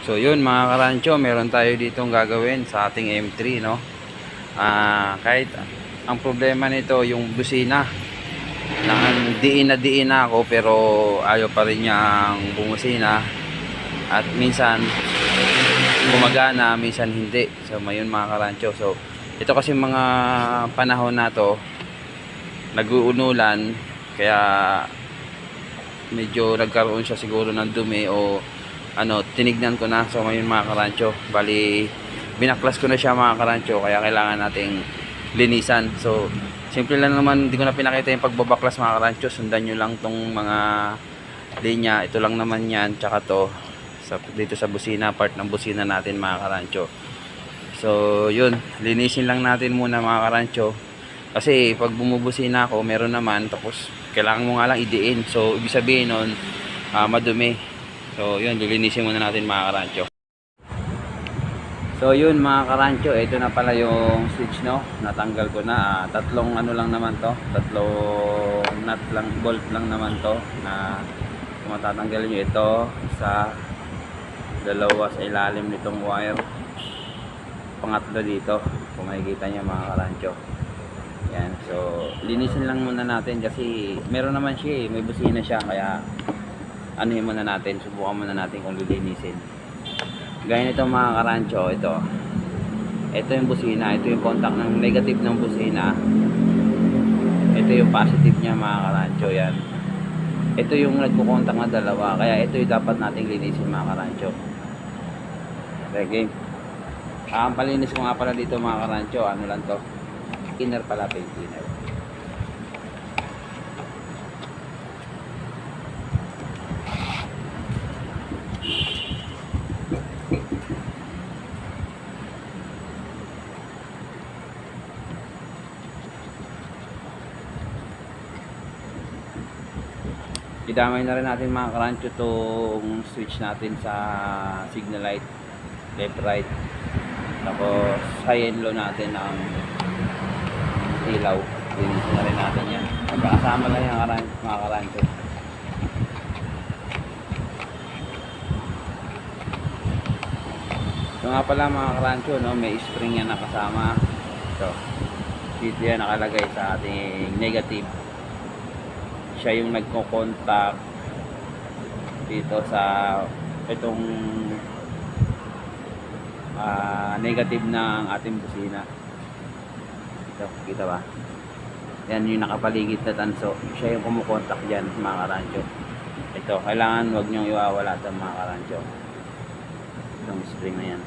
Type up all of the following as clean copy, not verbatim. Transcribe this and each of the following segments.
So yun mga karancho, meron tayo ditong gagawin sa ating M3, no. Kahit ang problema nito yung busina, diin na ako pero ayaw pa rin niyang bumusina, at minsan gumagana, minsan hindi. So mayun mga karancho, so ito kasi mga panahon na to nag-uunulan, kaya medyo nagkaroon siya siguro ng dumi o ano, tinignan ko na. So ngayon mga karancho, bali binaklas ko na siya mga karancho, kaya kailangan nating linisan. So simple lang naman, hindi ko na pinakita yung pagbabaklas mga karancho. Sundan nyo lang tong mga linya, ito lang naman yan, tsaka to dito sa busina, part ng busina natin mga karancho. So yun, linisin lang natin muna mga karancho, kasi pag bumubusina ako meron naman, tapos kailangan mo nga lang idiin. So ibig sabihin nun madumi. So yun, lilinisin muna natin mga karancho. So yun mga karancho, ito na pala yung switch, no. Natanggal ko na. Tatlong ano lang naman to, tatlong nut lang, bolt lang naman to, na kung matatanggalin nyo ito, isa, dalawa sa ilalim nitong wire, pangatlo dito kung makikita nyo mga karancho. Yan, so linisin lang muna natin kasi meron naman siya may busina siya, kaya anuhin muna natin, subukan muna natin kung lilinisin. Gaya nito mga karancho, ito yung busina, ito yung contact ng negative ng busina, ito yung positive niya mga karancho. Yan, ito yung nagko-contact na dalawa, kaya ito yung dapat nating linisin mga karancho. Okay, game. Ang palinis ko nga pala dito mga karancho, ano lang to, inner pala, paint cleaner. Idamay na rin natin mga karancho itong switch natin sa signal light, left right, tapos high and low natin ang ilaw. Linisin na rin natin yan, magkakasama lang yung mga karancho. So nga pala mga karancho, no, may spring yan nakasama. So dito yan nakalagay sa ating negative, siya yung nagko-contact dito sa itong negative ng ating busina. Ito, kita ba? Yan yung nakapaligid na tanso, siya yung kumukontak dyan mga karancho. Ito, kailangan wag nyong iwawala ito mga karancho, itong spring na yan.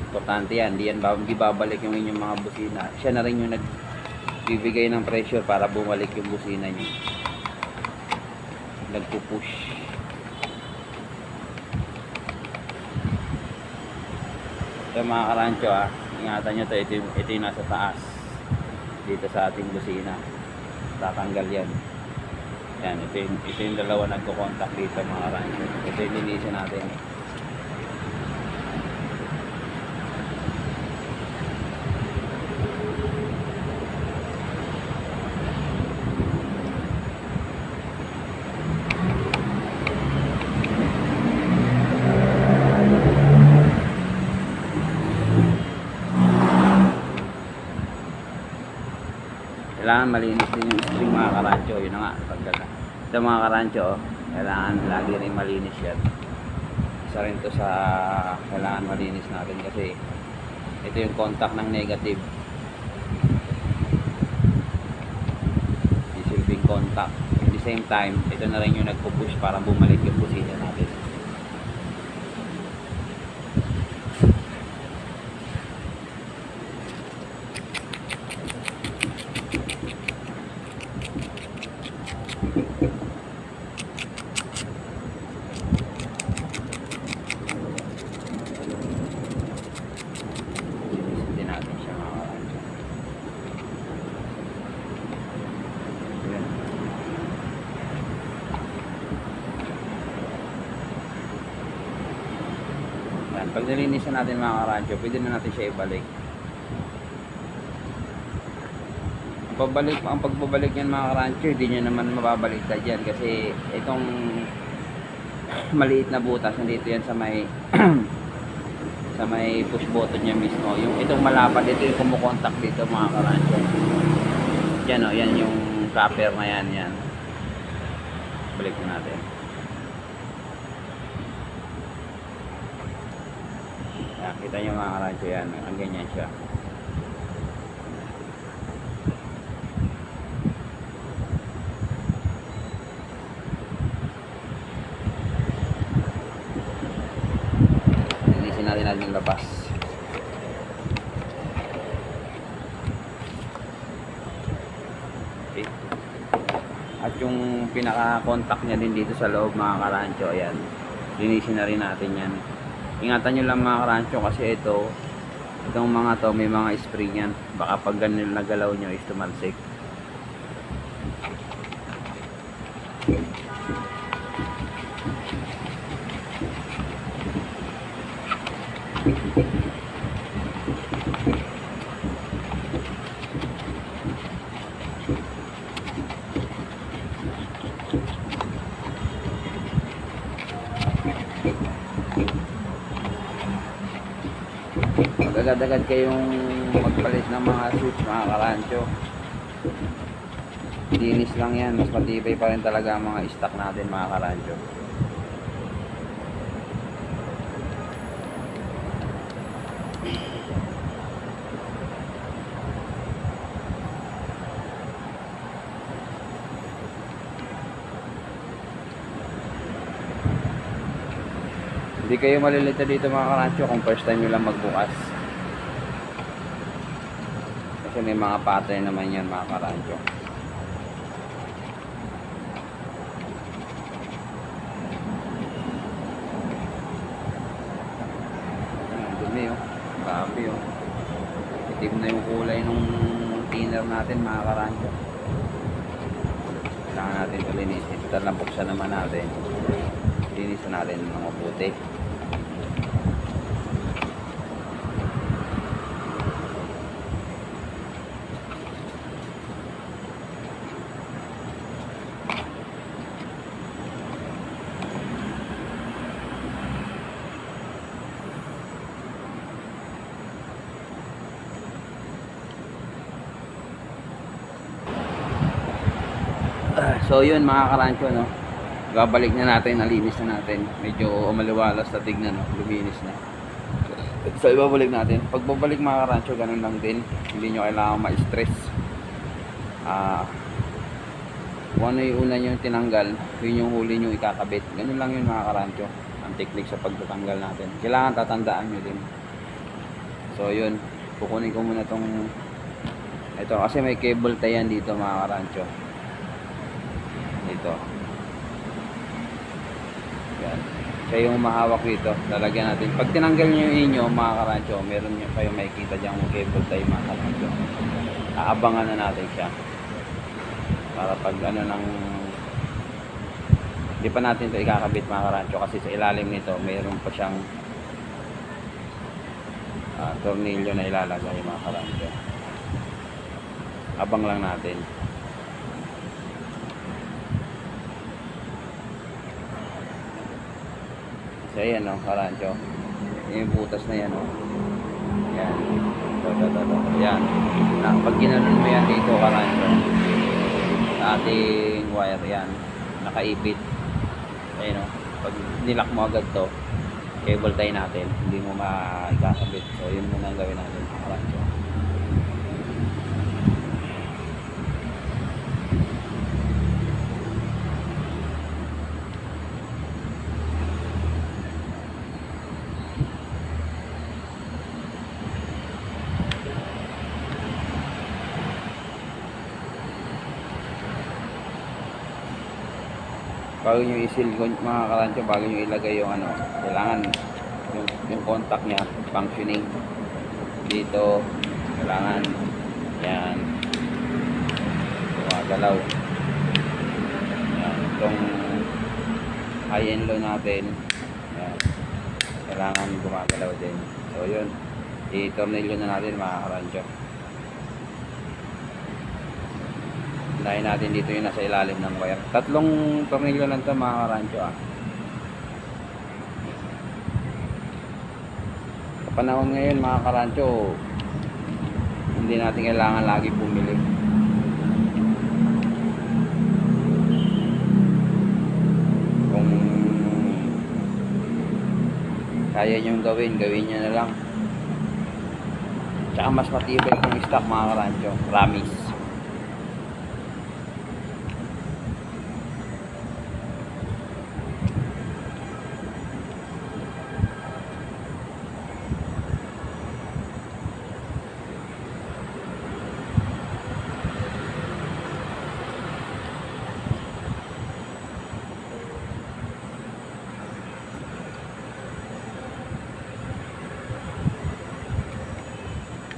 Importante yan, di babalik yung inyong mga busina. Siya na rin yung nagbibigay ng pressure para bumalik yung busina nyo, nagpupush. Ito mga karancho, ingatan nyo to, ito yung nasa taas dito sa ating busina, tatanggal yan. Yan, ito yung dalawa nagko-contact dito mga karancho. Ito yung linisin natin. Kailangan malinis din yung string mga karancho. Yun na nga, ito mga karancho, kailangan lagi rin malinis yan. Isa rin to sa kailangan malinis natin, kasi ito yung contact ng negative, silbing contact. At the same time, ito na rin yung nagpo-push para bumalik yung busina natin. Pag nilinisan natin mga karancho, pwede na natin siya ibalik. Ang pagbabalik yan mga karancho, hindi nyo naman mababaliktad yan, kasi itong maliit na butas, nandito yan sa may sa may push button niya mismo. Yung itong malapad, ito yung kumukontak dito mga karancho. Yan o, yan yung copper na yan, yan. Balik na natin. Yan, kita nyo mga karancho yan, ang ganyan siya. Natin yung labas. Okay. At yung pinaka-contact niya din dito sa loob mga karancho, ayan. Linisin na rin natin yan. Ingatan nyo lang mga karancho kasi itong mga to may mga spring yan. Baka pag ganun nagalaw nyo is tumalsik. Agad-agad kayong magpalit ng mga switch mga karancho. Linis lang yan, mas matibay pa rin talaga ang mga stock natin mga karancho. Hindi kayo malilito dito mga karancho kung first time nyo lang magbukas. Kasi may mga pattern naman yan mga karancho. Ayan, dumi oh. Grabe oh. Itim na yung kulay nung thinner natin mga karancho. Kailangan natin ito linisin. Talang buksan naman natin. Linisin natin ng mabuti. So yun mga karancho, no, babalik na natin, nalinis na natin, medyo umaliwalas na tignan, no? Luminis na. So ibabalik natin. Pagbabalik mga karancho, ganun lang din, hindi nyo kailangan ma-stress. Kung ano yung una nyo tinanggal, yun yung huli nyo ikakabit. Ganun lang yun mga karancho, ang technique sa pagtatanggal natin. Kailangan tatandaan nyo din. So yun, kukunin ko muna tong ito kasi may cable tie yan dito mga karancho. Dito. Yan. Siya yung mahawak dito. Lalagyan natin. Pag tinanggal nyo yung inyo mga karancho, meron nyo kayo makikita dyan yung cable tie mga karancho. Aabangan na natin siya. Para pag ano nang hindi pa natin ito ikakabit mga karancho kasi sa ilalim nito mayroon pa siyang tornilyo na ilalagay mga karancho. Abang lang natin. So ayan o, karancho. Yung butas na yan o. Yan. Yan. Pag ginanon mo yan dito karancho, sa ating wire yan, nakaipit. Ayan o. Pag nilak mo agad to, cable tie natin, hindi mo maikakabit. So yun muna ang gawin natin karancho. Bago nyo isil mga karancho, bago nyo ilagay yung ano, kailangan yung contact nya functioning dito, kailangan yan gumagalaw. Yan, itong high and low natin yan, kailangan gumagalaw din. So yun, i-tornilyo na natin mga karancho. Unahin natin dito yung nasa ilalim ng wire. Tatlong tornilyo lang ito mga karancho panahon ngayon mga karancho, hindi natin kailangan lagi bumili. Kung kaya nyo gawin nyo na lang. Tsaka mas matibay kung stock mga karancho, promise.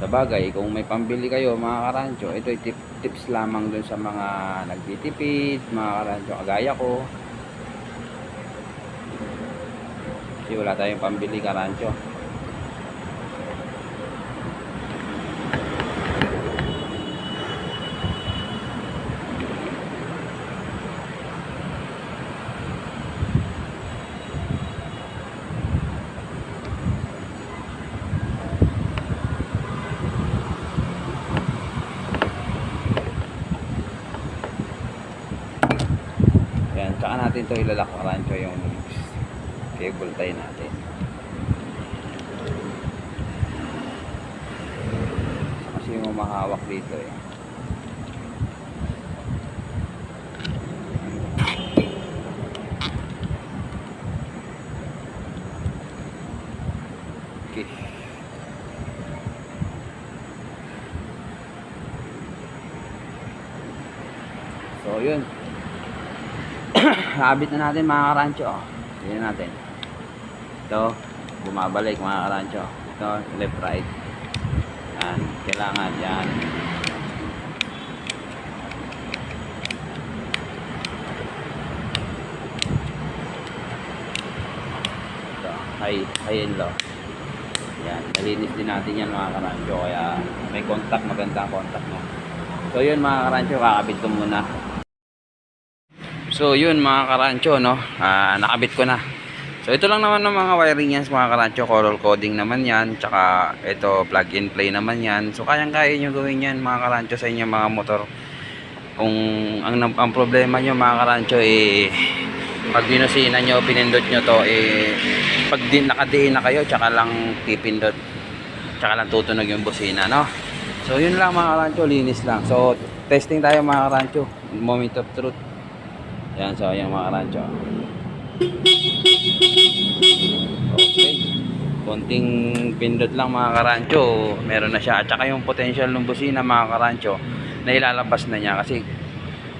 Sa bagay, kung may pambili kayo mga karancho, ito ay tips lamang dun sa mga nagtitipid, mga karancho kagaya ko. Kasi wala tayong pambili karancho. Yan, tsaka natin to ilalak karancho yung cable tie natin. Kasi yung mahawak dito eh. Okay. So yun. Nakabit na natin mga karancho. Tingnan natin. Ito, bumabalik mga karancho. Ito, left right. Yan, kailangan yan. Ito, high and low. Yan, nalinis din natin yan mga karancho. Kaya may contact, magandang contact mo. So yun mga karancho, kakabit ko muna. So yun mga karancho, no, nakabit ko na. So ito lang naman ng mga wiring yan mga karancho, color coding naman yan, tsaka ito plug and play naman yan. So kayang-kaya nyo gawin yan mga karancho sa inyong mga motor. Kung ang problema nyo mga karancho pag dinusina nyo, pinindot nyo to pag nakadiin na kayo, tsaka lang pipindot, tsaka lang tutunog yung busina, no. So yun lang mga karancho, linis lang. So testing tayo mga karancho, moment of truth. Yan, so ayan mga karancho. Okay, konting pindot lang mga karancho, meron na siya. At saka yung potential ng busina mga karancho, na ilalabas na niya kasi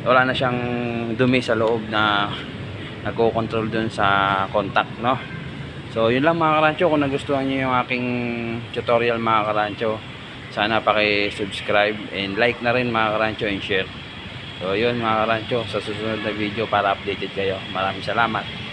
wala na siyang dumi sa loob na nagko-control dun sa contact, no. So yun lang mga karancho. Kung nagustuhan niyo yung aking tutorial mga karancho, sana paki-subscribe and like na rin mga karancho and share. So yun mga karancho, sa susunod na video para updated kayo. Maraming salamat.